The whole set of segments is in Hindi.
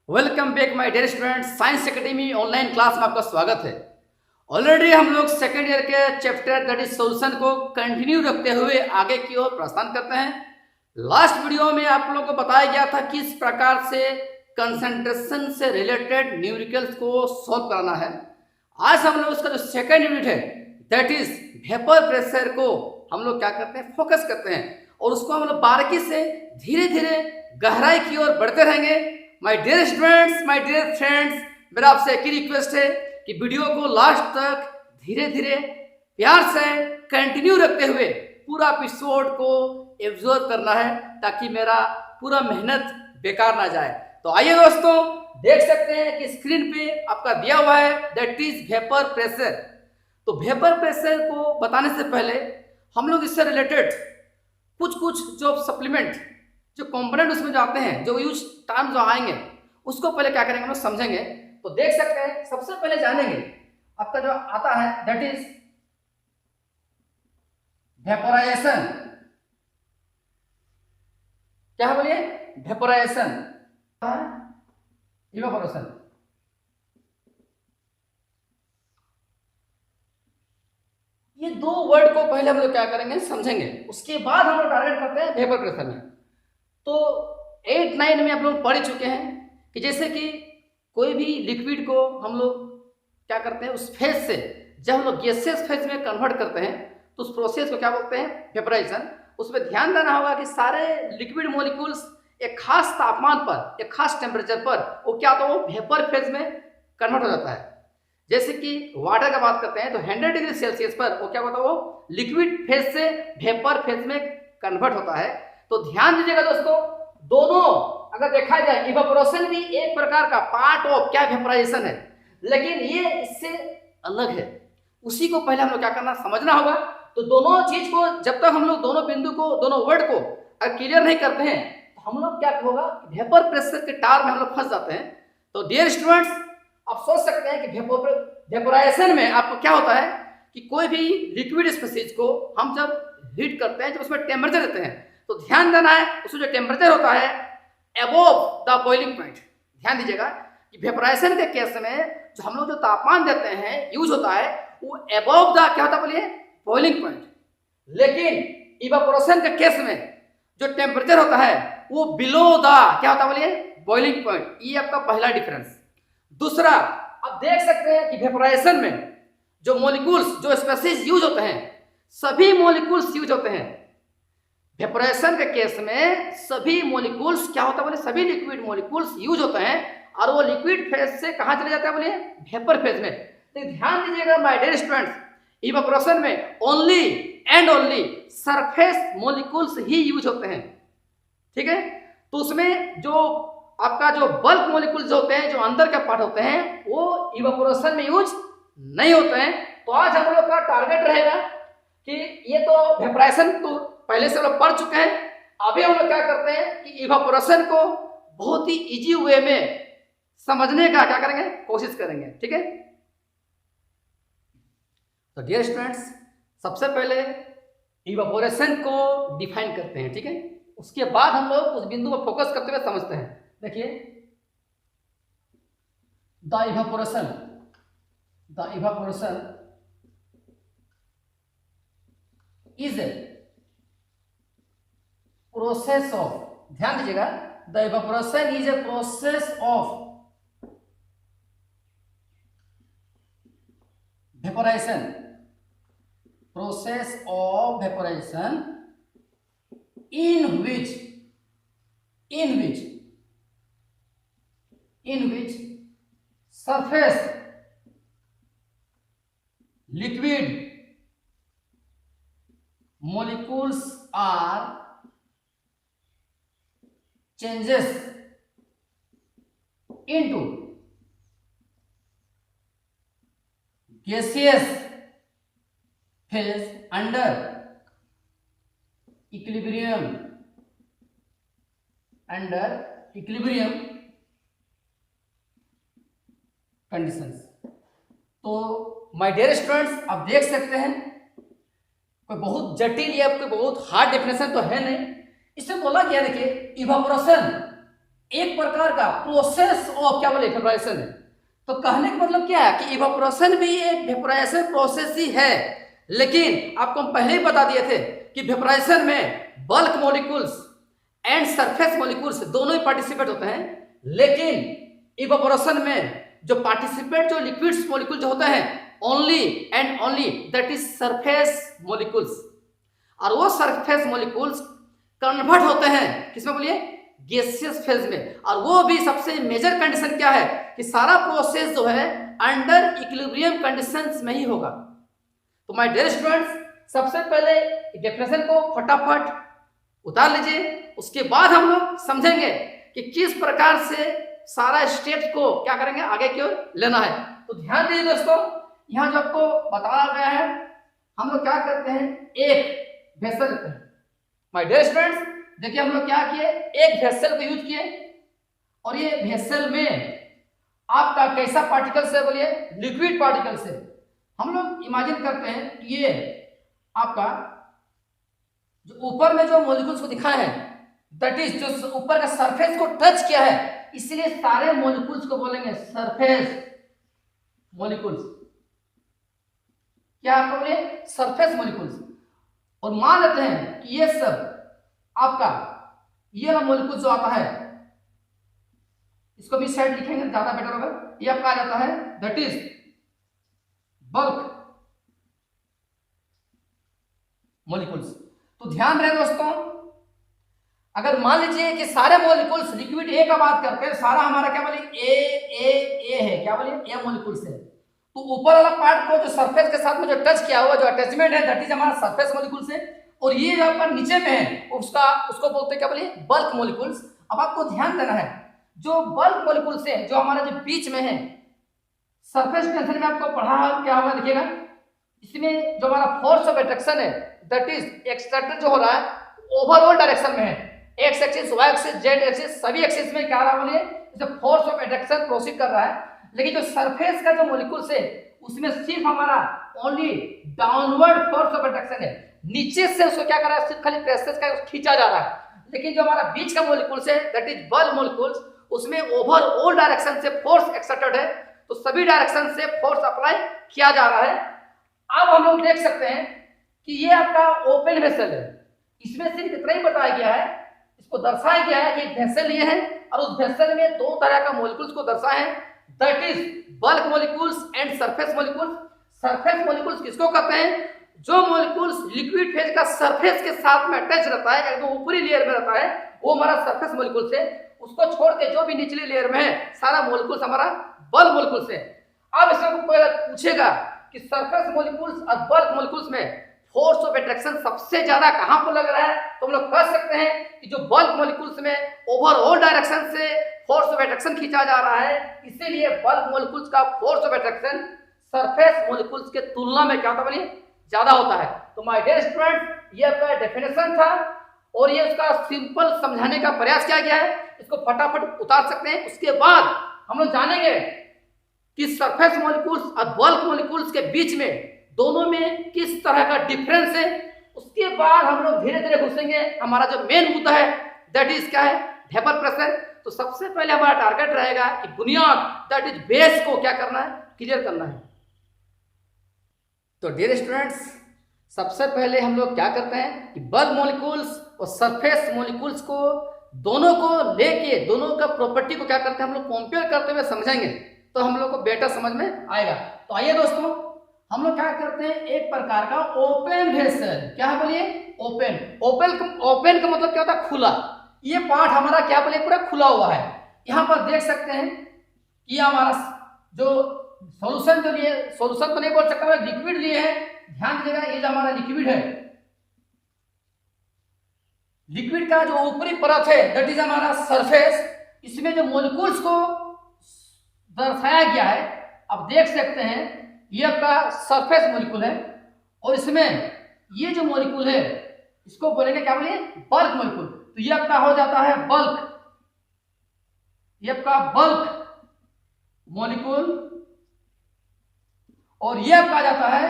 Welcome back my dear students. Science academy online class में आपका स्वागत है। ऑलरेडी हम लोग सेकेंड ईयर के चैप्टर दैट इज सॉल्यूशन को कंटिन्यू रखते हुए आगे की ओर प्रस्थान करते हैं। लास्ट वीडियो में आप लोगों को बताया गया था किस प्रकार से कंसंट्रेशन से रिलेटेड न्यूमेरिकल्स को सॉल्व कराना है। आज हम लोग उसका जो सेकेंड यूनिट है दैट इज वेपर प्रेशर को हम लोग क्या करते हैं, फोकस करते हैं और उसको हम लोग बारीकी से धीरे धीरे गहराई की ओर बढ़ते रहेंगे। My dear students, my dear friends, मेरा आपसे एक ही रिक्वेस्ट है कि वीडियो को लास्ट तक धीरे धीरे प्यार से कंटिन्यू रखते हुए पूरा एपिसोड को एब्जॉर्ब करना है ताकि मेरा पूरा मेहनत बेकार ना जाए। तो आइए दोस्तों, देख सकते हैं कि स्क्रीन पे आपका दिया हुआ है दैट इज वेपर प्रेशर। तो वेपर प्रेशर को बताने से पहले हम लोग इससे रिलेटेड कुछ जो सप्लीमेंट जो कंपोनेंट उसमें जो आते हैं, जो यूज टर्म जो आएंगे उसको पहले क्या करेंगे हम लोग समझेंगे। तो देख सकते हैं सबसे पहले जानेंगे आपका जो आता है दैट इज वेपोराइजेशन। क्या है बोलिए? Vaporisation, evaporation. ये दो वर्ड को पहले हम लोग क्या करेंगे समझेंगे, उसके बाद हम लोग टारगेट करते हैं वेपर प्रेशर में। तो 8-9 में आप लोग पढ़ चुके हैं कि जैसे कि कोई भी लिक्विड को हम लोग क्या करते हैं उस फेज से जब हम लोग गैसियस फेज में कन्वर्ट करते हैं तो उस प्रोसेस को क्या बोलते हैं? वेपराइजेशन। उसमें ध्यान देना होगा कि सारे लिक्विड मॉलिक्यूल्स एक खास तापमान पर, एक खास टेम्परेचर पर वो क्या होता है, वो वेपर फेज में कन्वर्ट हो जाता है। जैसे कि वाटर का बात करते हैं तो 100 डिग्री सेल्सियस पर वो क्या होता है, वो लिक्विड फेज से वेपर फेज में कन्वर्ट होता है। तो ध्यान दीजिएगा दोस्तों, दोनों अगर देखा जाए इवापोरेशन भी एक प्रकार का पार्ट ऑफ क्या वेपराइजेशन है, लेकिन ये इससे अलग है। उसी को पहले हम लोग क्या करना समझना होगा। तो दोनों चीज को जब तक हम लोग दोनों बिंदु को, दोनों वर्ड को अगर क्लियर नहीं करते हैं तो हम लोग क्या होगा, वेपर प्रेशर के टार में हम लोग फंस जाते हैं। तो डियर स्टूडेंट्स, आप सोच सकते हैं कि वेपराइजेशन में आपको क्या होता है कि कोई भी लिक्विड स्पीशीज को हम जब हीट करते हैं, जब उसमें टेम्परेचर देते हैं तो ध्यान देना है उसमें जो टेम्परेचर होता है अबोव द बॉइलिंग पॉइंट। ध्यान दीजिएगा कि वेपराइजेशन के केस में जो हम लोग जो तापमान देते हैं यूज होता है वो अबोव द क्या होता है बोलिए, बॉइलिंग पॉइंट। लेकिन इवापोरेशन के केस में जो टेम्परेचर होता है वो बिलो द क्या होता है बोलिए, बॉइलिंग पॉइंट। ये आपका पहला डिफरेंस। दूसरा, आप देख सकते हैं कि वेपराइजेशन में जो मॉलिक्यूल्स, जो स्पेसीज यूज होते हैं, सभी मॉलिक्यूल्स यूज होते हैं। वेपराइजेशन के केस में सभी मॉलिक्यूल्स क्या होता है बोले, सभी लिक्विड मॉलिक्यूल्स यूज होते हैं और वो लिक्विड फेज से कहां चले जाते हैं बोले, वेपर फेज में। तो ध्यान दीजिएगा माय डियर स्टूडेंट्स, इवापोरेशन में only and only surface molecules he use होते हैं। ठीक है, तो उसमें जो आपका जो बल्क मॉलिक्यूल्स जो होते हैं, जो अंदर का पार्ट होते हैं, वो इवापोरेशन में यूज नहीं होते हैं। तो आज हम लोग का टारगेट रहेगा कि ये तो वेपराइजेशन तो पहले से हम लोग पढ़ चुके हैं। अभी हम लोग क्या करते हैं कि इवापोरेशन को बहुत ही इजी वे में समझने का क्या करेंगे, कोशिश करेंगे। ठीक है, तो डियर स्टूडेंट्स, सबसे पहले इवापोरेशन को डिफाइन करते हैं। ठीक है, उसके बाद हम लोग उस बिंदु पर फोकस करते हुए समझते हैं। देखिए, the evaporation is a process of, ध्यान दीजिएगा, the evaporation is a process of vaporisation, in which surface liquid molecules are changes into gaseous phase under equilibrium conditions. तो माय डियर स्टूडेंट्स, आप देख सकते हैं कोई बहुत जटिल या कोई बहुत हार्ड डेफिनेशन तो है नहीं। इसमें बोला गया, देखिए, इवापोरेशन एक प्रकार का प्रोसेस ऑफ क्या बोले इवेपोरेशन है। तो कहने का मतलब क्या है कि इवेपोरेशन भी एक वेपोराइजेशन प्रोसेस ही है, लेकिन आपको हम पहले ही बता दिए थे कि वेपोराइजेशन में bulk molecules and surface molecules दोनों ही पार्टिसिपेट होते हैं, लेकिन इवेपोरेशन में जो पार्टिसिपेट जो लिक्विड्स मॉलिक्यूल जो होते हैं only and only that is surface molecules, और वो सरफेस मॉलिक्यूल्स कन्वर्ट होते हैं किसमें बोलिए गैसियस फेज में। और वो भी सबसे मेजर कंडीशन क्या है कि सारा प्रोसेस जो है अंडर इक्विलिब्रियम कंडीशंस में ही होगा। तो माय डियर स्टूडेंट्स, सबसे पहले डेफिनेशन को फटाफट उतार लीजिए, उसके बाद हम लोग समझेंगे कि किस प्रकार से सारा स्टेप्स को क्या करेंगे आगे की ओर लेना है। तो ध्यान दीजिए दोस्तों, यहाँ जो आपको बताया गया है हम लोग क्या करते हैं एक वेसल लेते हैं। माय डियर स्टूडेंट्स देखिए हम लोग क्या किए एक वेसल को यूज किए, और ये वेसल में आपका कैसा पार्टिकल से बोलिए लिक्विड पार्टिकल से। हम लोग इमेजिन करते हैं कि ये आपका जो ऊपर में जो मॉलिक्यूल्स को दिखाया है दैट इज जो ऊपर का सरफेस को टच किया है, इसलिए सारे मॉलिक्यूल्स को बोलेंगे सरफेस मॉलिक्यूल्स। क्या आपको बोले सरफेस मॉलिक्यूल्स। और मान लेते हैं कि ये सब आपका ये वाला मॉलिक्यूल जो आता है इसको भी साइड लिखेंगे ज्यादा बेटर होगा। ये आपका आ जाता है दैट इज बल्क मॉलिक्यूल्स। तो ध्यान रहे दोस्तों, अगर मान लीजिए कि सारे मॉलिक्यूल्स लिक्विड ए का बात करते हैं, सारा हमारा क्या बोले ए है, क्या बोले ए मॉलिक्यूल्स है, तो ऊपर वाला पार्ट को जो सरफेस के साथ में जो टच किया हुआ जो अटैचमेंट है दैट इज हमारा सरफेस मॉलिक्यूल्स है, और ये जो अपन नीचे में है उसको बोलते हैं क्या बोले बल्क मॉलिक्यूल्स। अब आपको ध्यान देना है जो बल्क मॉलिक्यूल्स है जो हमारा जो बीच में है सरफेस टेंशन में आपको पढ़ा क्या होगा देखिएगा, इसमें जो हमारा फोर्स ऑफ अट्रैक्शन है दैट इज एक्सट्रैक्टर जो हो रहा है ओवरऑल डायरेक्शन में है, X axis Y axis Z axis सभी एक्सिस में क्या रहा बोलिए फोर्स ऑफ अट्रैक्शन प्रोसीड कर रहा है। लेकिन जो सरफेस का जो मॉलिक्यूल्स है उसमें सिर्फ हमारा only downward force of attraction है, नीचे से उसको क्या कर रहा है सिर्फ खाली प्रेशर का खींचा जा रहा है। लेकिन जो हमारा बीच का मॉलिक्यूल्स है दैट इज बल्क मॉलिक्यूल्स उसमें ओवरऑल डायरेक्शन से फोर्स एक्सर्टेड है, तो सभी डायरेक्शन से फोर्स अप्लाई किया जा रहा है। अब हम लोग देख सकते हैं कि ये आपका ओपन वेसल है, इसमें सिर्फ इतना ही बताया गया है, इसको दर्शाया गया है कि वेसल ये है और उस वेसल में दो तरह का मॉलिक्यूल्स को दर्शाया है that is bulk molecules and surface molecules. Surface molecules किसको कहते हैं जो मॉलिक्यूल्स लिक्विड फेज का सरफेस के साथ में अटैच रहता है, एकदम ऊपरी लेयर में रहता है, वो हमारा सरफेस मॉलिक्यूल्स है। उसको छोड़ के जो भी निचली लेयर में है सारा मॉलिक्यूल्स हमारा बल्क मॉलिक्यूल्स है। अब इसमें कोई पूछेगा कि सरफेस मॉलिक्यूल्स और बल्क मॉलिक्यूल्स में फोर्स ऑफ अट्रैक्शन सबसे ज्यादा कहां पर लग रहा है, तो हम लोग कह सकते हैं कि जो बल्क मॉलिक्यूल्स में ओवरऑल डायरेक्शन से फोर्स ऑफ अट्रैक्शन खींचा जा रहा है, इसीलिए बल्क मॉलिक्यूल्स का force of attraction surface molecules के तुलना में क्या होता है ज्यादा होता है। तो माय डियर स्टूडेंट ये आपका डेफिनेशन था और ये उसका सिंपल समझाने का प्रयास किया गया है, इसको फटाफट उतार सकते हैं। उसके बाद हम लोग जानेंगे कि सरफेस मॉलिक्यूल्स और बल्क मॉलिक्यूल्स के बीच में दोनों में किस तरह का डिफरेंस है। उसके बाद हम लोग धीरे धीरे घुसेंगे, हमारा जो मेन मुद्दा है दैट इज क्या है वेपर प्रेशर। तो सबसे पहले हमारा टारगेट रहेगा कि बुनियाद दैट इज बेस को क्या करना है क्लियर करना है। तो डियर स्टूडेंट्स सबसे पहले हम लोग क्या करते हैं कि बल्क मॉलिक्यूल्स और सरफेस मॉलिक्यूल्स को दोनों को लेके दोनों का प्रॉपर्टी को क्या करते हैं हम लोग कंपेयर करते हुए समझेंगे, तो हम लोग को बेटर समझ में आएगा। तो आइए दोस्तों हम लोग क्या करते हैं एक प्रकार का ओपन वेसल, क्या है बोलिए ओपन का मतलब क्या होता है खुला। ये पार्ट हमारा क्या बोलिए पूरा खुला हुआ है। यहाँ पर देख सकते हैं कि हमारा जो सॉल्यूशन जो लिए सॉल्यूशन तो नहीं बोल सकता मैं लिक्विड लिए है, ध्यान दीजिएगा ये जो हमारा लिक्विड है, लिक्विड का जो ऊपरी परत है दैट इज हमारा सरफेस, इसमें जो मॉलिक्यूल्स को दर्शाया गया है अब देख सकते हैं ये आपका सरफेस मॉलिक्यूल है और इसमें ये जो मॉलिक्यूल है इसको बोलेंगे क्या बोलिए बल्क मॉलिक्यूल। तो ये आपका हो जाता है बल्क, ये आपका बल्क मॉलिक्यूल और ये आपका आ जाता है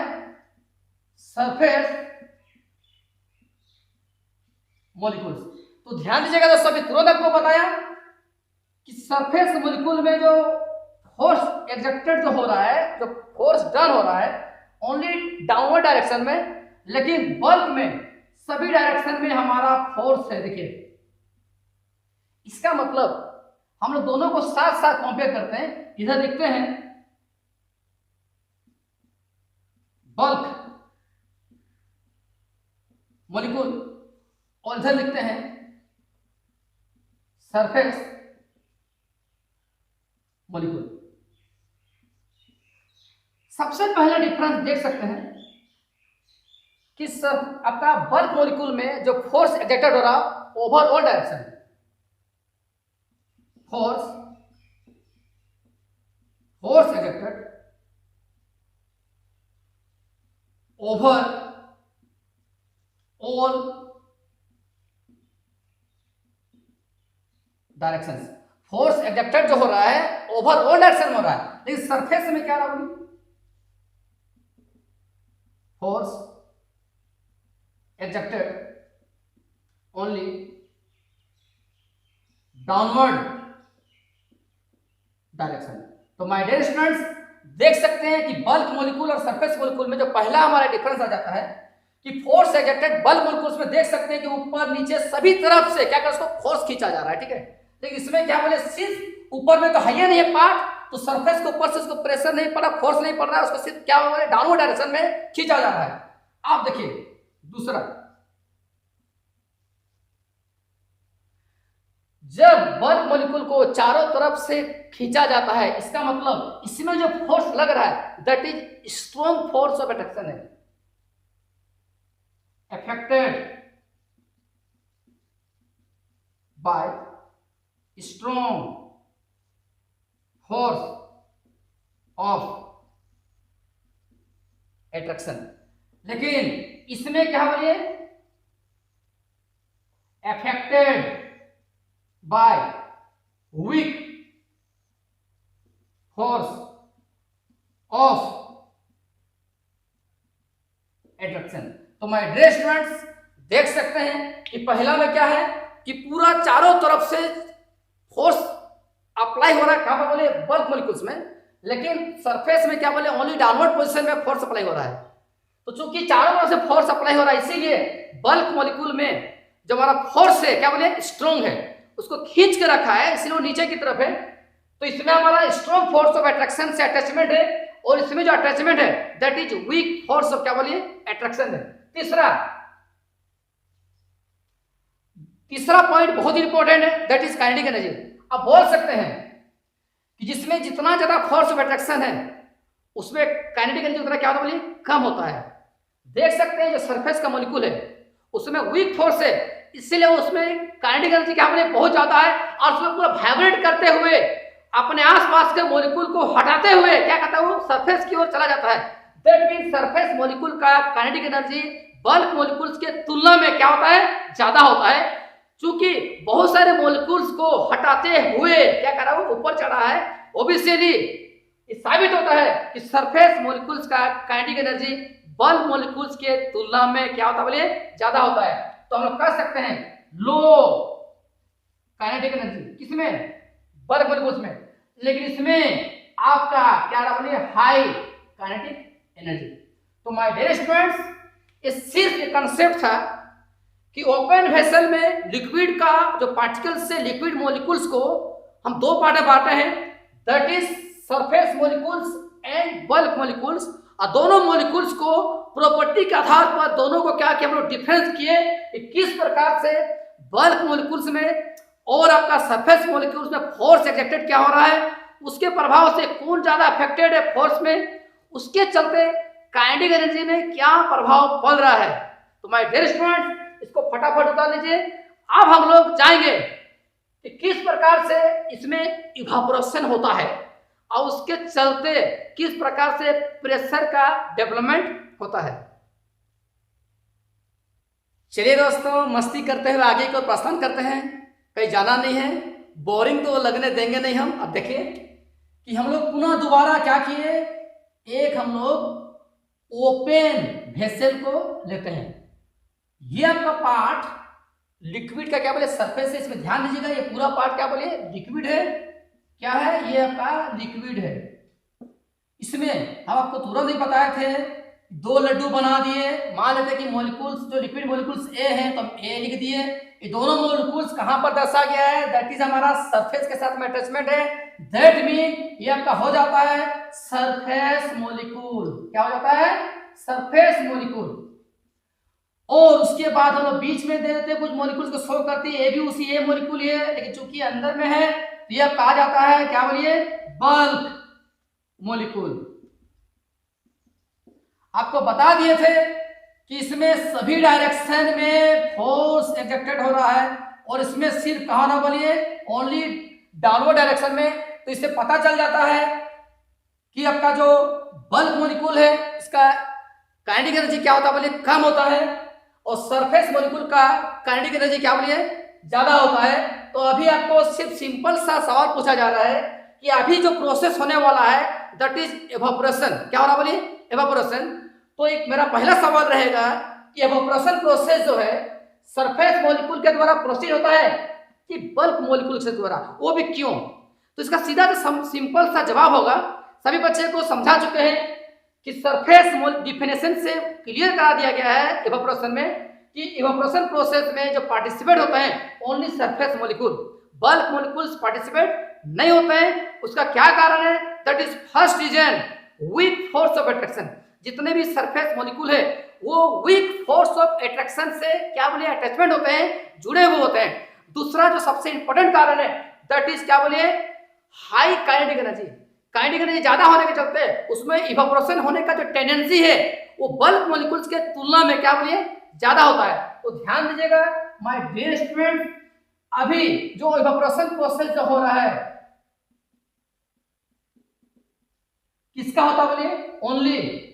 सरफेस मॉलिक्यूल्स। तो ध्यान दीजिएगा दोस्तों, अभी तुरंत आपको बताया कि सरफेस मॉलिक्यूल में जो फोर्स एग्जर्टेड जो हो रहा है, जो फोर्स डन हो रहा है ओनली डाउनवर्ड डायरेक्शन में, लेकिन बल्क में सभी डायरेक्शन में हमारा फोर्स है। देखिए इसका मतलब हम लोग दोनों को साथ साथ कंपेयर करते हैं। इधर लिखते हैं बल्क मॉलिक्यूल और इधर लिखते हैं सरफेस मॉलिक्यूल। सबसे पहले डिफरेंस देख सकते हैं कि सर आपका बल्क मॉलिक्यूल में जो फोर्स एक्सर्टेड हो रहा overall direction, force exerted over all direction, force exerted जो हो रहा है ओवर ऑल डायरेक्शन में हो रहा है, लेकिन सरफेस में क्या रहा होगी, force exerted only downward direction. तो माय डियर स्टूडेंट्स देख सकते हैं कि बल्क मॉलिक्यूल और सरफेस मॉलिक्यूल में जो पहला हमारा डिफरेंस आ जाता है कि फोर्स एक्सर्टेड बल्क मॉलिक्यूल्स में देख सकते हैं कि ऊपर नीचे सभी तरफ से क्या कर उसको फोर्स खींचा जा रहा है, ठीक है। लेकिन इसमें क्या बोले सिर्फ ऊपर में तो है नहीं है पार्ट, तो सरफेस के ऊपर से उसको प्रेशर नहीं पड़ रहा, फोर्स नहीं पड़ रहा है, उसको सिर्फ क्या बोले डाउनवर्ड डायरेक्शन में खींचा जा रहा है। आप देखिए दूसरा, जब बल्क मॉलिक्यूल को चारों तरफ से खींचा जाता है, इसका मतलब इसमें जो फोर्स लग रहा है that is strong force of attraction है, affected by strong force of attraction. लेकिन इसमें क्या बोलिए affected by weak force of attraction. तो माय डियर स्टूडेंट्स देख सकते हैं कि पहला में क्या है कि पूरा चारों तरफ से फोर्स अप्लाई हो रहा है, कहां पर बोले बल्क मॉलिक्यूल्स में, लेकिन सरफेस में क्या बोले ओनली डाउनवर्ड पोजीशन में फोर्स अप्लाई हो रहा है। तो चूंकि चारों तरफ से फोर्स अप्लाई हो रहा है इसीलिए बल्क मॉलिक्यूल में जो हमारा फोर्स है क्या बोले स्ट्रॉन्ग है, उसको खींच के रखा है इसलिए वो नीचे की तरफ है। तो इसमें हमारा स्ट्रॉन्ग फोर्स ऑफ अट्रैक्शन से अटैचमेंट है और इसमें जो अटैचमेंट है that is weak force of क्या बोलिए अट्रैक्शन है। तीसरा पॉइंट बहुत इंपॉर्टेंट है दैट इज काइनेटिक एनर्जी। आप बोल सकते हैं कि जिसमें जितना ज्यादा फोर्स ऑफ अट्रैक्शन है उसमें काइनेटिक एनर्जी उतना क्या होता है बोलिए कम होता है। देख सकते हैं जो सरफेस का मॉलिक्यूल है उसमें वीक फोर्स है इसलिए उसमें काइनेटिक एनर्जी क्या बोले बहुत ज्यादा है और उसमें पूरा वाइब्रेट करते हुए अपने आसपास के मॉलिक्यूल को हटाते हुए क्या कहता है वो सरफेस की ओर चला जाता है। दैट मीन सरफेस मॉलिक्यूल का काइनेटिक एनर्जी बल्क मॉलिक्यूल्स के तुलना में क्या होता है ज्यादा होता है, क्योंकि बहुत सारे मॉलिक्यूल्स को हटाते हुए क्या कर रहा है वो ऊपर चढ़ा है। ऑब्वियसली साबित होता है कि सरफेस मॉलिक्यूल्स का काइनेटिक एनर्जी बल्क मॉलिक्यूल्स के तुलना में क्या होता है बोलिए ज्यादा होता है। तो हम लोग कह सकते हैं लो काइनेटिक एनर्जी किसमें बल्क मॉलिक्यूल्स में, लेकिन इसमें आपका क्या रहा बोलिए हाई काइनेटिक एनर्जी। तो माय डियर स्टूडेंट्स ये सिर्फ एक कंसेप्ट था कि ओपन वेसल में लिक्विड का जो पार्टिकल्स से लिक्विड मॉलिक्यूल्स को हम दो पार्ट में बांटे हैं that is surface molecules and bulk molecules. और दोनों मॉलिक्यूल्स को प्रॉपर्टी के आधार पर दोनों को क्या किया हम लोग डिफरेंस किए कि किस प्रकार से बल्क मॉलिक्यूल्स में और आपका सरफेस मॉलिक्यूल्स में फोर्स एक्सर्टेड क्या हो रहा है, उसके प्रभाव से कौन ज्यादा अफेक्टेड है फोर्स में, उसके चलते काइनेटिक एनर्जी में क्या प्रभाव पड़ रहा है। तो माय डियर स्टूडेंट्स इसको फटाफट उतार लीजिए। अब हम लोग जाएंगे कि किस प्रकार से इसमें इवापोरेशन होता है और उसके चलते किस प्रकार से प्रेशर का डेवलपमेंट होता है। चलिए दोस्तों मस्ती करते हुए आगे को प्रस्थान करते हैं, कहीं जाना नहीं है, बोरिंग तो लगने देंगे नहीं हम। अब देखिए कि हम लोग पुनः दोबारा क्या किए, एक हम लोग ओपन वेसल को लेते हैं। ये आपका पार्ट लिक्विड का क्या बोले सरफेस है, इसमें ध्यान दीजिएगा, ये पूरा पार्ट क्या बोले लिक्विड है। क्या है ये आपका लिक्विड है। इसमें हम आपको तुरंत ही बताए थे, दो लड्डू बना दिए, मान लेते कि मॉलिक्यूल्स जो लिक्विड मॉलिक्यूल्स ए हैं तो हम ए लिख दिए। ये दोनों मॉलिक्यूल्स कहां पर दर्शा गया है, दैट इज हमारा सरफेस के साथ में अटैचमेंट है, दैट मीन ये आपका हो जाता है सरफेस मॉलिक्यूल। क्या हो जाता है सरफेस मॉलिक्यूल। और उसके बाद हम लोग बीच में दे देते हैं कुछ मॉलिक्यूल्स को शो करती है, ये भी उसी ए मॉलिक्यूल ही है, लेकिन चूंकि अंदर में है तो यह कहा जाता है क्या बोलिए बल्क मॉलिक्यूल। आपको बता दिए थे कि इसमें सभी डायरेक्शन में फोर्स एक्जेक्टेड हो रहा है और इसमें सिर्फ कहा ना बोलिए ओनली डाउनवर्ड डायरेक्शन में। तो इससे पता चल जाता है कि आपका जो बल्क मॉलिक्यूल है इसका काइनेटिक एनर्जी क्या होता है बोलिए कम होता है, और सरफेस मॉलिक्यूल का काइनेटिक एनर्जी क्या बोलिए ज्यादा होता है। तो अभी आपको सिर्फ सिंपल सा सवाल पूछा जा रहा है कि अभी जो प्रोसेस होने वाला है दैट इज एवापोरेशन। क्या हो रहा बोलिए एवापोरेशन। तो एक मेरा पहला सवाल रहेगा कि एवापोरेशन प्रोसेस जो है सरफेस मॉलिक्यूल के द्वारा प्रोसीड होता है कि बल्क मॉलिक्यूल के द्वारा, वो भी क्यों। तो इसका सीधा सिंपल सा जवाब होगा, सभी बच्चे को समझा चुके हैं कि सरफेस डिफिनेशन से क्लियर करा दिया गया है इवेपोरेशन में कि इवेपोरेशन प्रोसेस में जो पार्टिसिपेट होते हैं only surface molecule, bulk molecules participate नहीं होते हैं। उसका क्या कारण है, that is first reason weak force of attraction. जितने भी सरफेस मॉलिक्यूल है वो वीक फोर्स ऑफ अट्रैक्शन से क्या बोलिए अटैचमेंट होते हैं, जुड़े हुए होते हैं। दूसरा जो सबसे इंपॉर्टेंट कारण है दैट इज क्या बोलिए high kinetic energy. Kinetic energy ज्यादा होने के चलते उसमें इवेपोरेशन होने का जो टेंडेंसी है वो बल्क मॉलिक्यूल्स के तुलना में क्या बोलिए ज्यादा होता है। तो ध्यान दीजिएगा माय डियर स्टूडेंट, अभी जो इवेपोरेशन प्रोसेस जो हो रहा है किसका होता है बोलिए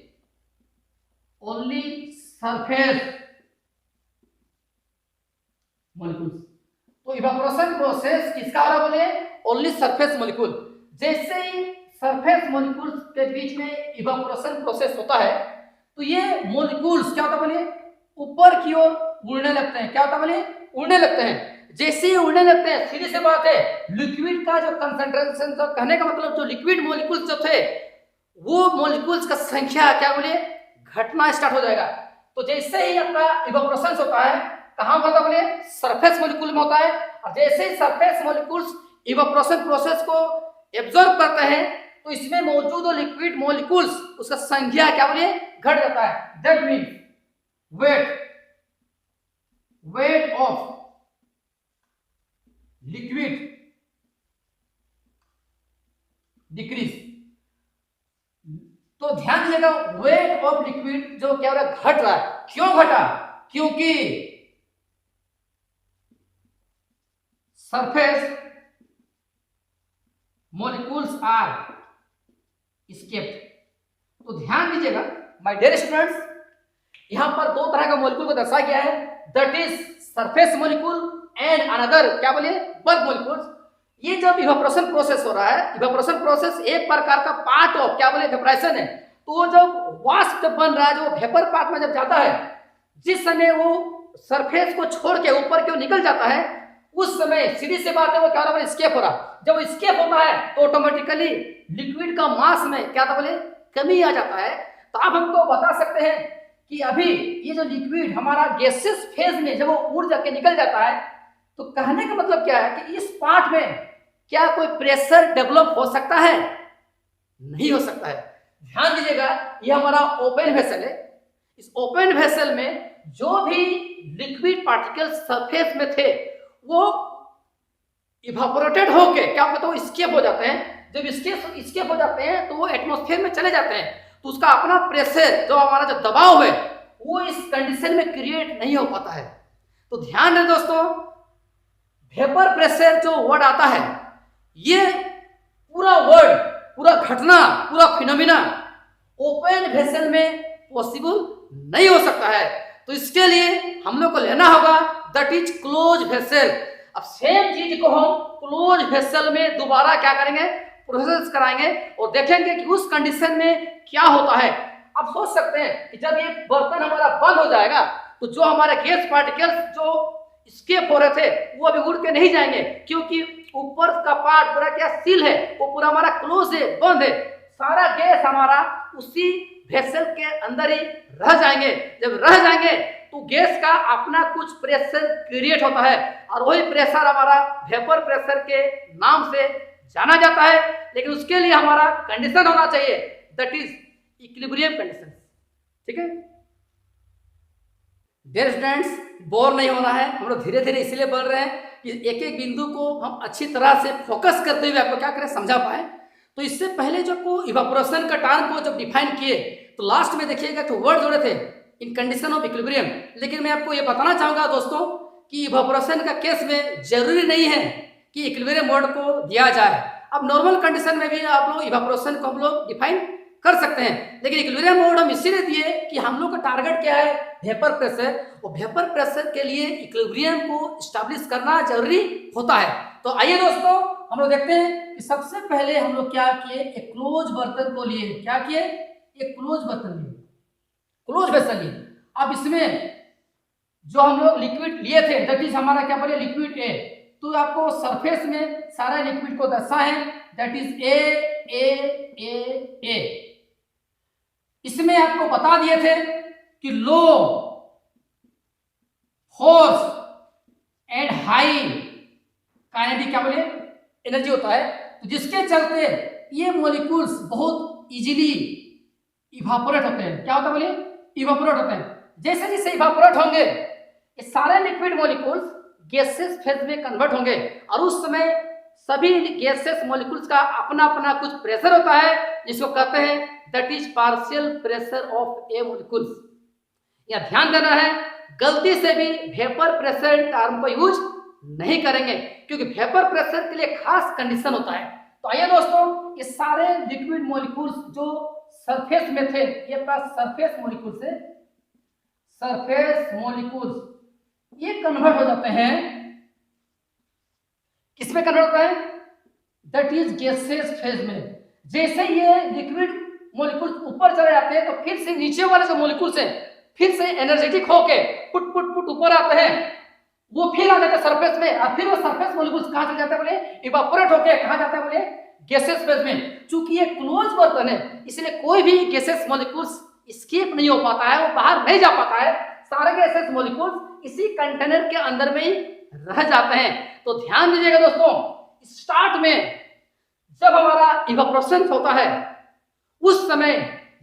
ओनली सरफेस मॉलिक्यूल्स। तो इवेपोरेशन प्रोसेस किसका हो रहा है बोलिए ओनली सरफेस मॉलिक्यूल। जैसे ही सरफेस मॉलिक्यूल्स के बीच में इवेपोरेशन प्रोसेस होता है तो ये मॉलिक्यूल्स क्या होता है बोलिए ऊपर की ओर उड़ने लगते हैं। क्या होता है बोलिए उड़ने लगते हैं। जैसे ही उड़ने लगते हैं सीधी सी बात है लिक्विड का जो कंसंट्रेशन, तो कहने का मतलब जो लिक्विड मॉलिक्यूल्स जो थे वो मॉलिक्यूल्स का संख्या क्या बोलिए घटना स्टार्ट हो जाएगा। तो जैसे ही आपका इवेपोरेशन होता है कहां होता है बोलिए सरफेस मॉलिक्यूल में होता है, और जैसे ही सरफेस मॉलिक्यूल्स इवेपोरेशन प्रोसेस को एब्जॉर्ब करते हैं तो इसमें मौजूद लिक्विड मॉलिक्यूल्स उसका संख्या क्या बोलिए घट जाता है। That mean weight of liquid decrease. तो ध्यान दीजिएगा वेट ऑफ लिक्विड जो क्या हो रहा है घट रहा है। क्यों घटा, क्योंकि सरफेस मॉलिक्यूल्स आर एस्केप्ड। तो ध्यान दीजिएगा माय डियर स्टूडेंट्स, यहां पर दो तरह का मॉलिक्यूल को दर्शाया गया है that is surface molecule and another क्या बोलिए बल्क मॉलिक्यूल्स। ये जब इवेपोरेशन प्रोसेस हो रहा है, इवेपोरेशन प्रोसेस एक प्रकार का पार्ट ऑफ क्या बोले वेपोराइजेशन है। तो वो जब वाष्प जब बन रहा है जो वेपर पार्ट में जब जाता है, जिस समय वो सरफेस को छोड़ के ऊपर क्यों निकल जाता है उस समय सीधी सी बात है वो क्या हो रहा है स्केप हो रहा। जब स्केप होता है तो ऑटोमेटिकली लिक्विड का मास में क्या था बोले कमी आ जाता है। तो आप हमको बता सकते हैं कि अभी ये जो लिक्विड हमारा गैसेस फेज में जब वो उड़ जाके निकल जाता है तो कहने का मतलब क्या है कि इस पार्ट में क्या कोई प्रेशर डेवलप हो सकता है, नहीं हो सकता है। ध्यान दीजिएगा ये हमारा ओपन वेसल है। इस ओपन वेसल में जो भी लिक्विड पार्टिकल्स सरफेस में थे वो इवेपोरेटेड होके क्या कहते हैं स्केप हो जाते हैं। जब स्केप हो जाते हैं तो वो एटमॉस्फेयर में चले जाते हैं तो उसका अपना प्रेशर जो हमारा जो दबाव है वो इस कंडीशन में क्रिएट नहीं हो पाता है। तो ध्यान दें दोस्तों, वेपर प्रेशर जो वर्ड आता है ये पूरा वर्ड, पूरा घटना, पूरा फिनोमिना ओपन वेसल में पॉसिबल नहीं हो सकता है। तो इसके लिए हम लोग को लेना होगा दैट इज क्लोज वेसल। अब सेम चीज को हम क्लोज वेसल में दोबारा क्या करेंगे प्रोसेस कराएंगे और देखेंगे कि उस कंडीशन में क्या होता है। आप सोच सकते हैं कि जब ये बर्तन हमारा बंद हो जाएगा तो जो हमारे गैस पार्टिकल्स जो स्केप हो रहे थे वो अभी उड़ के नहीं जाएंगे, क्योंकि ऊपर का पार्ट पूरा क्या सील है, वो पूरा हमारा क्लोज है, बंद है। सारा गैस हमारा उसी वेसल के अंदर ही रह जाएंगे। जब रह जाएंगे तो गैस का अपना कुछ प्रेशर क्रिएट होता है, और वही प्रेशर हमारा वेपर प्रेशर के नाम से जाना जाता है। लेकिन उसके लिए हमारा कंडीशन होना चाहिए, दैट इज इक्विलिब्रियम कंडीशन। ठीक है डियर स्टूडेंट्स, बोर नहीं होना है, हम लोग धीरे धीरे इसलिए बढ़ रहे हैं कि एक एक बिंदु को हम अच्छी तरह से फोकस करते हुए आपको क्या करें, समझा पाए। तो इससे पहले जो को इवापोरेशन का टर्म को जब डिफाइन किए तो लास्ट में देखिएगा तो वर्ड जोड़े थे इन कंडीशन ऑफ इक्विलिब्रियम। लेकिन मैं आपको ये बताना चाहूंगा दोस्तों कि इवापोरेशन का केस में जरूरी नहीं है कि इक्विलिब्रियम वर्ड को दिया जाए। अब नॉर्मल कंडीशन में भी आप लोग इवापोरेशन को हम लोग डिफाइन कर सकते हैं, लेकिन इक्विलिब्रियम मोड हम इसीलिए दिए कि हम लोग का टारगेट क्या है, वेपर प्रेशर। और वेपर प्रेशर के लिए इक्विलिब्रियम को स्टैब्लिश करना जरूरी होता है। तो आइए दोस्तों हम लोग देखते हैं कि सबसे पहले हम लोग क्या किए, एक क्लोज बर्तन को लिए। क्या किए, एक क्लोज बर्तन लिए, क्लोज वेसल लिए। अब इसमें जो हम लोग लिक्विड लिए थे दैट इज हमारा क्या बोले, लिक्विड ए। तो आपको सरफेस में सारे लिक्विड को दर्शा है, दैट इज ए ए ए ए। इसमें आपको बता दिए थे कि लो फोर्स एंड हाई काइनेटिक क्या बोले एनर्जी होता है, तो जिसके चलते ये मॉलिक्यूल्स बहुत इजीली इवापोरेट होते हैं। क्या होता है बोले, इवापोरेट होते हैं। जैसे जैसे इवापोरेट होंगे ये सारे लिक्विड मॉलिक्यूल्स गैसेस फेज में कन्वर्ट होंगे, और उस समय सभी गैसेस मॉलिक्यूल्स का अपना अपना कुछ प्रेशर होता है जिसको कहते हैं that is partial pressure of A molecules. यह ध्यान देना है, गलती से भी वेपर प्रेशर टर्म को यूज नहीं करेंगे, क्योंकि वेपर प्रेशर के लिए खास कंडीशन होता है। तो आइए दोस्तों ये सारे लिक्विड मॉलिक्यूल्स जो सरफेस में थे, ये पास सरफेस मॉलिक्यूल्स है, सरफेस मॉलिक्यूल्स ये कन्वर्ट हो जाते हैं, किसमें कन्वर्ट होता है, दैट इज गैसेस फेज में। जैसे ये लिक्विड मॉलिक्यूल्स ऊपर चले जाते हैं तो फिर से नीचे वाले जो मॉलिक्यूल्स हैं फिर से एनर्जेटिक होके पुट पुट पुट ऊपर आते हैं, वो फिर आ जाते हैं सरफेस में, और फिर वो सरफेस मॉलिक्यूल्स कहां चले जाते हैं बोले, इवापोरेट होके कहां जाते हैं बोले, गैसेस फेज में। चूंकि ये क्लोज बर्तन है इसलिए कोई भी गैसेस मॉलिक्यूल्स स्केप नहीं हो पाता है, वो बाहर नहीं जा पाता है। सारे गैसेस मॉलिक्यूल्स इसी कंटेनर के अंदर में ही रह जाते हैं। तो ध्यान दीजिएगा दोस्तों, स्टार्ट में जब हमारा इवापोरेशन होता है उस समय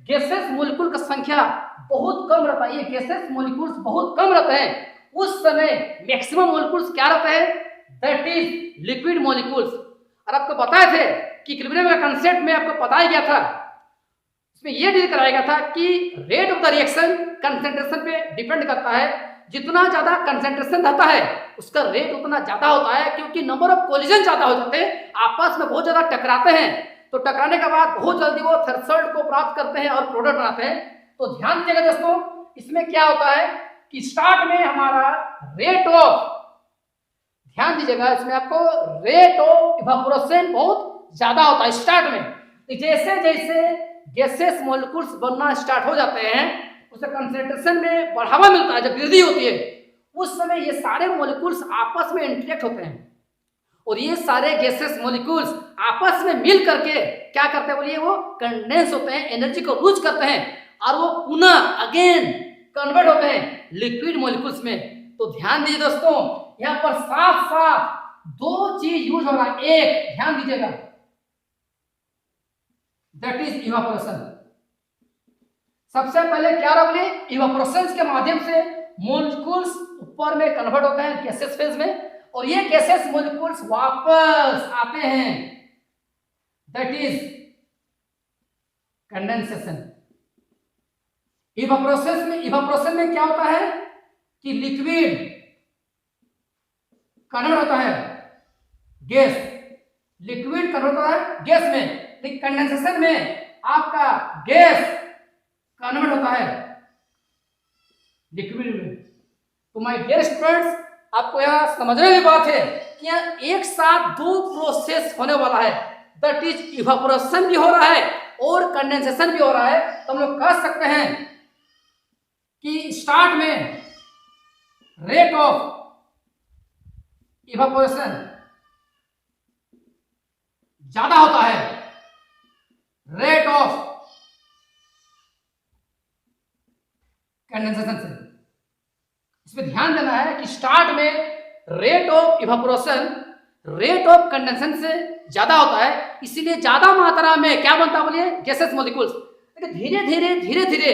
गैसेस मॉलिक्यूल का संख्या बहुत कम रहता है, ये गैसेस मॉलिक्यूल्स बहुत कम रहते हैं। उस समय मैक्सिमम मॉलिक्यूल्स क्या रहते हैं, दैट इज लिक्विड मॉलिक्यूल्स। और आपको बताए थे कि इक्विलिब्रियम का कांसेप्ट में आपको बताया गया था, इसमें यह डील कराया गया था कि rate of the reaction concentration पे डिपेंड करता है। जितना ज्यादा कंसंट्रेशन रहता है उसका रेट उतना ज्यादा होता है, क्योंकि नंबर ऑफ कोलिजन ज्यादा हो जाते हैं, आपस में बहुत ज्यादा टकराते हैं। तो टकराने के बाद बहुत जल्दी वो थ्रेशोल्ड को प्राप्त करते हैं और प्रोडक्ट बनाते हैं। तो ध्यान दीजिएगा दोस्तों, इसमें क्या होता है कि स्टार्ट में हमारा रेट ऑफ, ध्यान दीजिएगा इसमें आपको रेट ऑफ इवापोरेशन बहुत ज्यादा होता है स्टार्ट में। जैसे जैसे गैसेस मॉलिक्यूल्स बनना स्टार्ट हो जाते हैं उसे कंसंट्रेशन में बढ़ावा मिलता है, जब वृद्धि होती है उस समय ये सारे मॉलिक्यूल्स आपस में इंटरेक्ट होते हैं, और ये सारे गैसेस मॉलिक्यूल्स आपस में मिल करके क्या करते हैं बोलिए, वो कंडेंस होते हैं, एनर्जी को लूज करते हैं, और वो पुनः अगेन कन्वर्ट होते हैं लिक्विड मॉलिक्यूल्स में। तो ध्यान दीजिए दोस्तों, यहाँ पर साथ साथ दो चीज यूज हो रहा है। एक ध्यान दीजिएगा, दैट इज इवापोरेशन। सबसे पहले क्या रहा बोलिए, इवापोरेशन के माध्यम से मॉलिक्यूल्स ऊपर में कन्वर्ट होते हैं गैसेस फेज में, और ये गैसेस मॉलिक्यूल्स वापस आते हैं, दैट इज कंडेंसेशन। इवापोरेशन में क्या होता है कि लिक्विड कन्वर्ट होता है गैस, लिक्विड कन्वर्ट होता है गैस में, लेकिन कंडेंसेशन में आपका गैस कन्वर्ट होता है लिक्विड में। तो माय डियर स्टूडेंट्स, आपको यहां समझने की बात है कि यहाँ एक साथ दो प्रोसेस होने वाला है, दैट इज इवापोरेशन भी हो रहा है और कंडेंसेशन भी हो रहा है। तो हम लोग कह सकते हैं कि स्टार्ट में रेट ऑफ इवापोरेशन ज्यादा होता है रेट ऑफ कंडेंसेशन से। इसमें ध्यान देना है कि स्टार्ट में rate of evaporation rate of condensation से ज्यादा होता है, इसीलिए ज्यादा मात्रा में क्या बनता है बोलिए गैसेस मॉलिक्यूल्स। लेकिन धीरे धीरे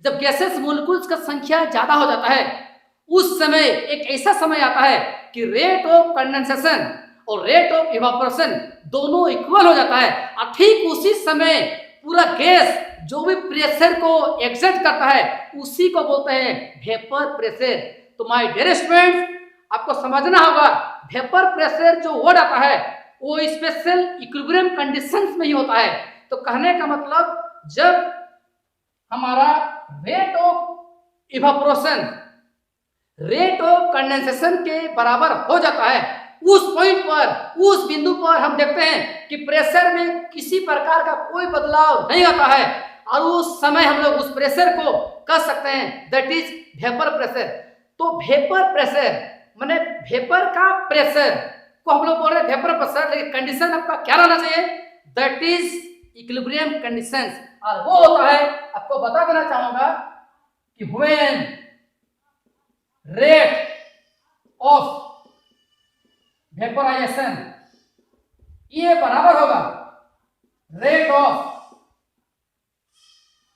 जब गैसेस मॉलिक्यूल्स का संख्या ज्यादा हो जाता है उस समय एक ऐसा समय आता है कि रेट ऑफ कंडेंसेशन और रेट ऑफ इवापोरेशन दोनों इक्वल हो जाता है, और ठीक उसी समय पूरा गैस जो भी प्रेशर को एग्जर्ट करता है उसी को बोलते हैं वेपर प्रेशर। तो माय डियर स्टूडेंट्स, आपको समझना होगा वेपर प्रेशर जो वर्ड आता है वो स्पेशल इक्विलिब्रियम कंडीशंस में ही होता है। तो कहने का मतलब जब हमारा rate of evaporation rate of condensation के बराबर हो जाता है, उस पॉइंट पर उस बिंदु पर हम देखते हैं कि प्रेशर में किसी प्रकार का कोई बदलाव नहीं आता है, और उस समय हम लोग उस प्रेशर को कह सकते हैं दैट इज वेपर प्रेशर। तो वेपर प्रेशर माने वेपर का प्रेशर को हम लोग बोल रहे हैं वेपर प्रेशर, लेकिन कंडीशन आपका क्या रहना चाहिए दैट इज इक्विलिब्रियम कंडीशंस। और वो होता है, आपको बता देना चाहूंगा कि व्हेन रेट ऑफ वेपोराइजेशन ये बराबर होगा रेट ऑफ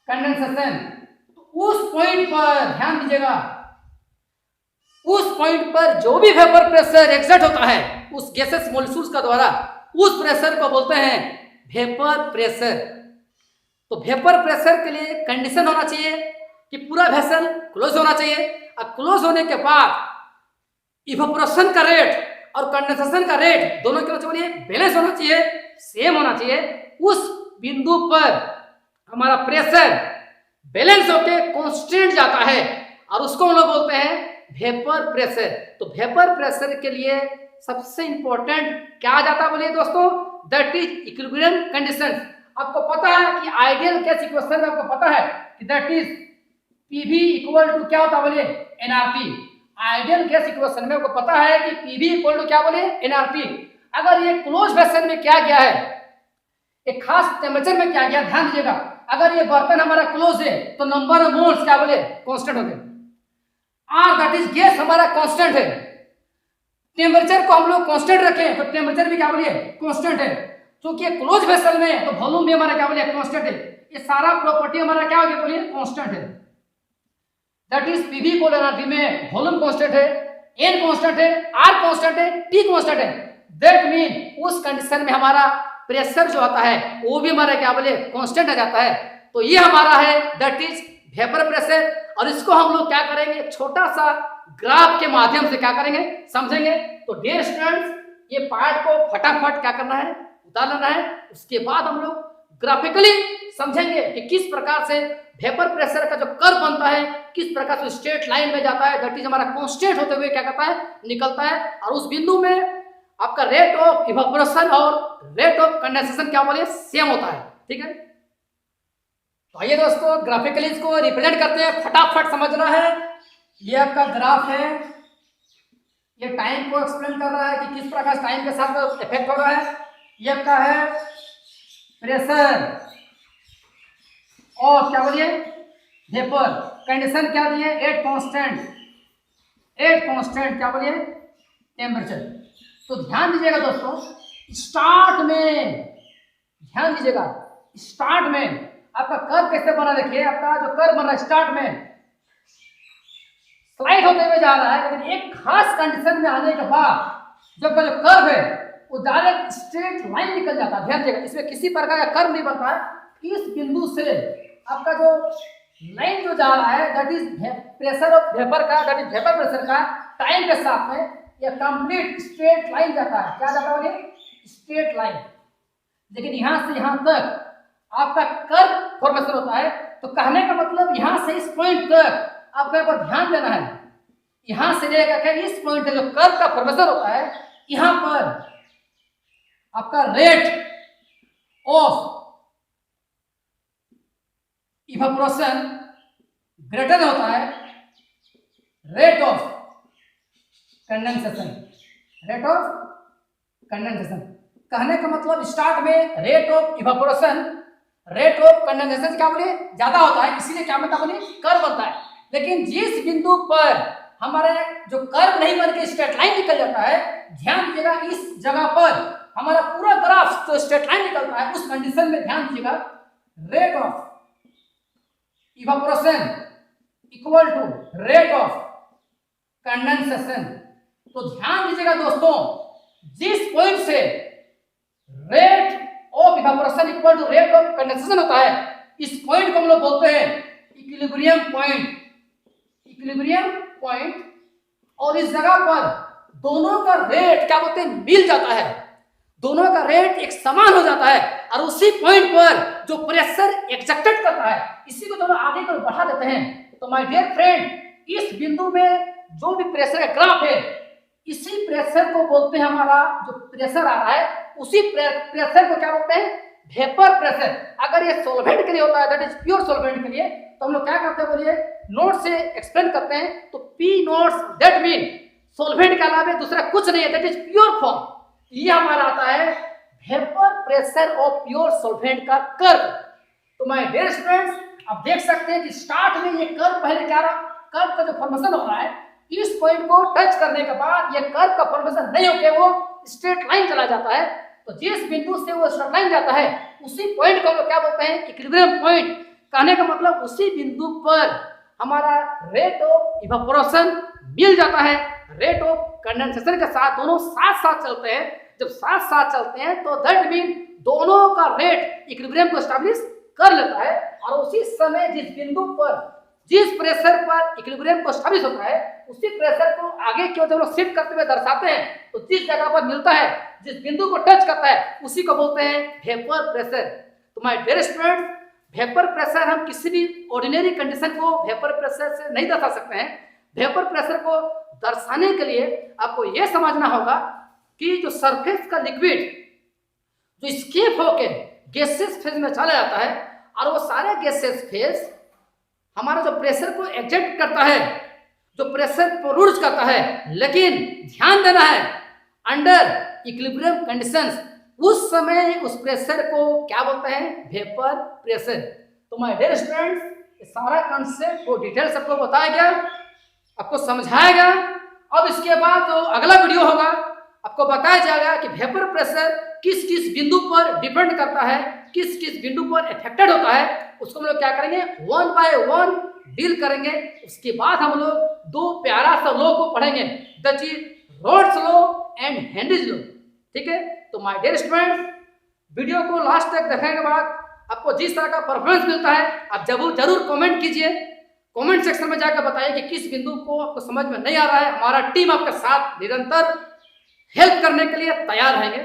कंडेंसेशन, तो उस पॉइंट पर ध्यान दीजिएगा, उस पॉइंट पर जो भी वेपर प्रेशर एक्सर्ट होता है उस गैसेस मॉलिक्यूल्स का द्वारा उस प्रेशर को बोलते हैं वेपर प्रेशर। तो वेपर प्रेशर के लिए कंडीशन होना चाहिए कि पूरा वेसल क्लोज होना चाहिए, और क्लोज होने के बाद इवेपोरेशन का रेट और कंडेंसेशन का रेट दोनों के लिए बैलेंस होना चाहिए, सेम होना चाहिए। उस बिंदु पर हमारा प्रेशर बैलेंस होके कांस्टेंट जाता है और उसको हम लोग बोलते हैं वेपर प्रेशर। तो वेपर प्रेशर के लिए सबसे इंपॉर्टेंट क्या आ जाता है बोलिए दोस्तों, दैट इज इक्विलिब्रियम कंडीशन। आपको पता है कि आइडियल गैस इक्वेशन में आपको पता है कि that is PV equal to क्या होता है बोलिए एनआरटी। आइडियल गैस इक्वेशन में आपको पता है कि पीवी इक्वल टू क्या बोलिए एनआरटी। अगर ये क्लोज वेसल में क्या गया है, एक खास टेम्परेचर में क्या गया, ध्यान दीजिएगा, अगर ये बर्तन हमारा क्लोज है तो नंबर ऑफ मोल्स क्या बोले कांस्टेंट होते हैं, आर दैट इज गैस हमारा कांस्टेंट है। टेम्परेचर को हम लोग कांस्टेंट रखें तो टेम्परेचर भी क्या बोलिए कांस्टेंट है, क्योंकि क्लोज वेसल में तो वॉल्यूम भी हमारा क्या बोलिए कांस्टेंट है। ये सारा प्रॉपर्टी हमारा क्या हो गया बोलिए कांस्टेंट है। दैट इज पीवी को एनर्जी में वॉल्यूम कांस्टेंट है, एन कांस्टेंट है, आर कांस्टेंट है, टी कांस्टेंट है। दैट मीन उस कंडीशन में हमारा प्रेशर जो आता है वो भी हमारा क्या बोले कांस्टेंट आ जाता है। तो ये हमारा है दैट इज वेपर प्रेशर, और इसको हम लोग क्या करेंगे छोटा सा ग्राफ के माध्यम से क्या करेंगे समझेंगे। तो डियर स्टूडेंट्स, ये पार्ट को फटाफट क्या करना है उतार लेना है, उसके बाद हम लोग ग्राफिकली समझेंगे कि किस प्रकार से वेपर प्रेशर का जो कर्व बनता है किस प्रकार से स्ट्रेट लाइन में जाता है, दैट इज हमारा कांस्टेंट होते हुए क्या करता है निकलता है, और उस बिंदु में आपका रेट ऑफ इवेपोरेशन और रेट ऑफ कंडेंसेशन क्या बोलिए सेम होता है। ठीक है, तो आइए दोस्तों ग्राफिकली इसको रिप्रेजेंट करते हैं, फटाफट समझना है। ये आपका ग्राफ है, ये टाइम को एक्सप्लेन कर रहा है कि किस प्रकार टाइम के साथ इफेक्ट हो रहा है। ये आपका है प्रेशर और क्या बोलिए वेपर, कंडीशन क्या दिए एट कांस्टेंट क्या बोलिए टेम्परेचर। तो ध्यान दीजिएगा दोस्तों, स्टार्ट में ध्यान दीजिएगा, स्टार्ट में आपका कर्व कैसे बना, देखिए आपका जो कर्व बना स्टार्ट में स्लाइड होते हुए जा रहा है, लेकिन एक खास कंडीशन में आने के बाद जब जो कर्व है वो डायरेक्ट स्ट्रेट लाइन निकल जाता है। ध्यान दीजिएगा, इसमें किसी प्रकार का कर्व नहीं बनता है। इस बिंदु से आपका जो लाइन जो जा रहा है that is pressure of vapour का, दैट इज वेपर प्रेशर का, टाइम के साथ में ये कंप्लीट स्ट्रेट लाइन जाता है। क्या जाता है स्ट्रेट लाइन, लेकिन यहां से यहां तक आपका कर्व फॉर्मेशन होता है। तो कहने का मतलब यहां से इस पॉइंट तक आपको एक बार ध्यान देना है, यहां से लेकर इस पॉइंट तक जो कर्व का फॉर्मेशन होता है, यहां पर आपका रेट ऑफ इवेपोरेशन ग्रेटर होता है rate of condensation. Rate of condensation. कहने का मतलब स्टार्ट में rate of evaporation, rate of condensation क्या बोले ज्यादा होता है, इसीलिए क्या बनता बोले कर्व बनता है। लेकिन जिस बिंदु पर हमारे जो कर्व नहीं बन के स्ट्रेट लाइन निकल जाता है, ध्यान दीजिएगा इस जगह पर हमारा पूरा ग्राफ जो स्ट्रेट लाइन निकलता है, उस कंडीशन में ध्यान दीजिएगा rate of evaporation equal to rate of condensation. तो ध्यान दीजिएगा दोस्तों, जिस पॉइंट से rate of evaporation equal to rate of condensation होता है, इस पॉइंट को हम लोग बोलते हैं इक्विलिब्रियम पॉइंट, इक्विलिब्रियम पॉइंट। और इस जगह पर दोनों का रेट क्या बोलते हैं मिल जाता है, दोनों का रेट एक समान हो जाता है, और उसी पॉइंट पर जो प्रेशर एक्सेप्टेड करता है, इसी को दोनों आगे को बढ़ा देते हैं। तो माय डियर फ्रेंड, इस बिंदु में जो भी प्रेशर का ग्राफ है, इसी प्रेशर को बोलते हैं, हमारा जो प्रेशर आ रहा है उसी प्रेशर को क्या बोलते हैं वेपर प्रेशर। अगर ये सॉल्वेंट के लिए होता है, दैट इज प्योर सॉल्वेंट के लिए, तो हम लोग क्या करते हैं बोलिए नोट से एक्सप्लेन करते हैं। तो P notes that mean solvent के अलावा दूसरा कुछ नहीं है, दैट इज प्योर फॉर्म। ये हमारा आता है vapour pressure of pure solvent का कर्व। तो माय डियर स्टूडेंट्स, आप देख सकते हैं कि स्टार्ट में ये कर्व पहले क्या रहा, कर्व का जो फॉर्मेशन हो रहा है, इस पॉइंट को टच करने के बाद ये कर्व का फॉर्मेशन नहीं होकर वो स्ट्रेट लाइन चला जाता है। तो जिस बिंदु से वो स्ट्रेट लाइन जाता है, उसी पॉइंट को हम लोग क्या बोलते हैं इक्विलिब्रियम पॉइंट। कहने का मतलब उसी बिंदु पर हमारा रेट ऑफ इवापोरेशन मिल जाता है रेट ऑफ कंडेंसेशन के साथ, दोनों साथ साथ चलते हैं। जब साथ साथ चलते हैं तो दैट मीन दोनों का रेट इक्विलिब्रियम को एस्टैब्लिश कर लेता है, और उसी समय जिस बिंदु पर जिस प्रेशर पर इक्विलिब्रियम को एस्टैब्लिश होता है, उसी प्रेशर को आगे की ओर जब लोग शिफ्ट करते हुए दर्शाते हैं, तो जिस जगह पर मिलता है, जिस बिंदु को टच करता है, उसी को बोलते हैं वेपर प्रेशर। तो my dear students, vapour pressure हम किसी भी ऑर्डिनरी कंडीशन को वेपर प्रेशर से नहीं दर्शा सकते हैं। वेपर प्रेशर को दर्शाने के लिए आपको यह समझना होगा कि जो सरफेस का लिक्विड जो स्केप होकर गैसेस फेज में चला जाता है, और वो सारे गैसेस फेज हमारा जो प्रेशर को एग्जर्ट करता है, जो प्रेशर प्रोड्यूस करता है, लेकिन ध्यान देना है अंडर इक्विलिब्रियम कंडीशंस, उस समय उस प्रेशर को क्या बोलते हैं वेपर प्रेशर। तो माय डियर स्टूडेंट्स, सारा कंसेप्ट को डिटेल सबको बताया गया, आपको समझाया गया। अब इसके बाद जो अगला वीडियो होगा, आपको बताया जाएगा कि वेपर प्रेशर किस किस बिंदु पर डिपेंड करता है, किस किस बिंदु पर इफेक्टेड होता है, उसको हम लोग क्या करेंगे वन बाय वन डील करेंगे। उसके बाद हम लोग दो प्यारा सा लॉ को पढ़ेंगे, that is rods law and Henry's law. ठीक है, तो माय डियर स्टूडेंट्स, वीडियो को लास्ट तक देखने के बाद आपको जिस तरह का परफॉर्मेंस मिलता है, आप जरूर कमेंट कीजिए। कमेंट सेक्शन में जाकर बताइए कि किस बिंदु को आपको समझ में नहीं आ रहा है। हमारा टीम आपके साथ निरंतर हेल्प करने के लिए तैयार रहेंगे।